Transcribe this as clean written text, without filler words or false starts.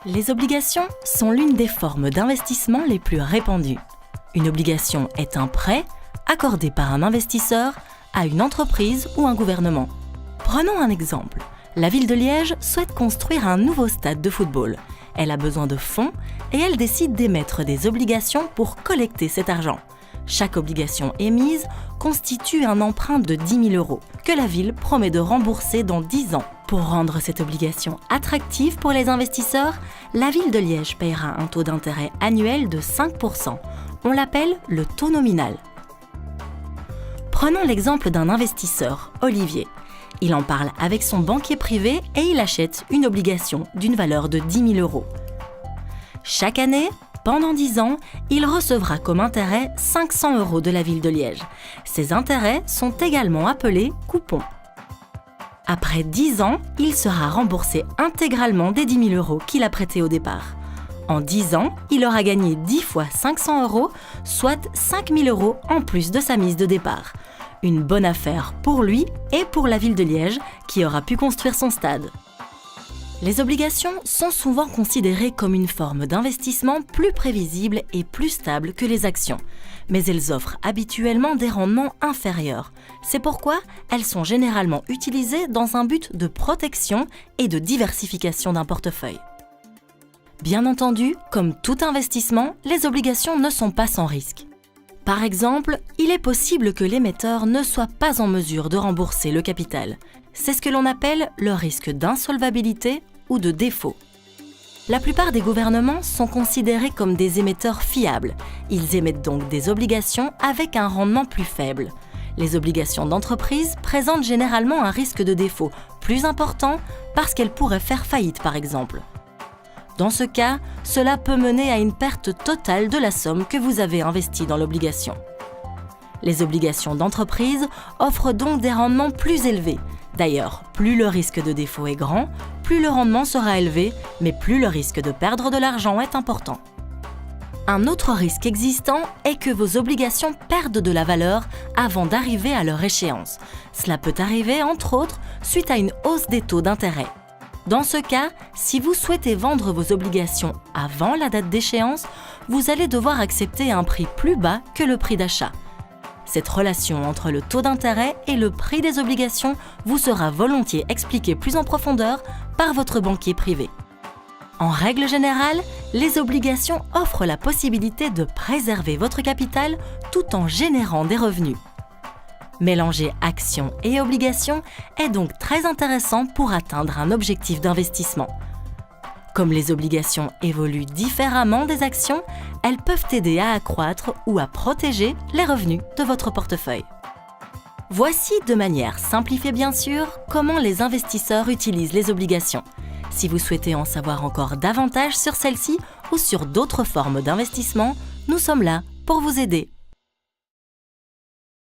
Les obligations sont l'une des formes d'investissement les plus répandues. Une obligation est un prêt accordé par un investisseur à une entreprise ou un gouvernement. Prenons un exemple. La ville de Liège souhaite construire un nouveau stade de football. Elle a besoin de fonds et elle décide d'émettre des obligations pour collecter cet argent. Chaque obligation émise constitue un emprunt de 10 000 € que la ville promet de rembourser dans 10 ans. Pour rendre cette obligation attractive pour les investisseurs, la ville de Liège paiera un taux d'intérêt annuel de 5 %. On l'appelle le taux nominal. Prenons l'exemple d'un investisseur, Olivier. Il en parle avec son banquier privé et il achète une obligation d'une valeur de 10 000 €. Chaque année, pendant 10 ans, il recevra comme intérêt 500 € de la ville de Liège. Ces intérêts sont également appelés coupons. Après 10 ans, il sera remboursé intégralement des 10 000 € qu'il a prêtés au départ. En 10 ans, il aura gagné 10 fois 500 €, soit 5 000 € en plus de sa mise de départ. Une bonne affaire pour lui et pour la ville de Liège qui aura pu construire son stade. Les obligations sont souvent considérées comme une forme d'investissement plus prévisible et plus stable que les actions, mais elles offrent habituellement des rendements inférieurs. C'est pourquoi elles sont généralement utilisées dans un but de protection et de diversification d'un portefeuille. Bien entendu, comme tout investissement, les obligations ne sont pas sans risque. Par exemple, il est possible que l'émetteur ne soit pas en mesure de rembourser le capital. C'est ce que l'on appelle le risque d'insolvabilité ou de défaut. La plupart des gouvernements sont considérés comme des émetteurs fiables. Ils émettent donc des obligations avec un rendement plus faible. Les obligations d'entreprise présentent généralement un risque de défaut plus important parce qu'elles pourraient faire faillite par exemple. Dans ce cas, cela peut mener à une perte totale de la somme que vous avez investie dans l'obligation. Les obligations d'entreprise offrent donc des rendements plus élevés. D'ailleurs, plus le risque de défaut est grand, plus le rendement sera élevé, mais plus le risque de perdre de l'argent est important. Un autre risque existant est que vos obligations perdent de la valeur avant d'arriver à leur échéance. Cela peut arriver, entre autres, suite à une hausse des taux d'intérêt. Dans ce cas, si vous souhaitez vendre vos obligations avant la date d'échéance, vous allez devoir accepter un prix plus bas que le prix d'achat. Cette relation entre le taux d'intérêt et le prix des obligations vous sera volontiers expliquée plus en profondeur par votre banquier privé. En règle générale, les obligations offrent la possibilité de préserver votre capital tout en générant des revenus. Mélanger actions et obligations est donc très intéressant pour atteindre un objectif d'investissement. Comme les obligations évoluent différemment des actions, elles peuvent aider à accroître ou à protéger les revenus de votre portefeuille. Voici, de manière simplifiée bien sûr, comment les investisseurs utilisent les obligations. Si vous souhaitez en savoir encore davantage sur celles-ci ou sur d'autres formes d'investissement, nous sommes là pour vous aider.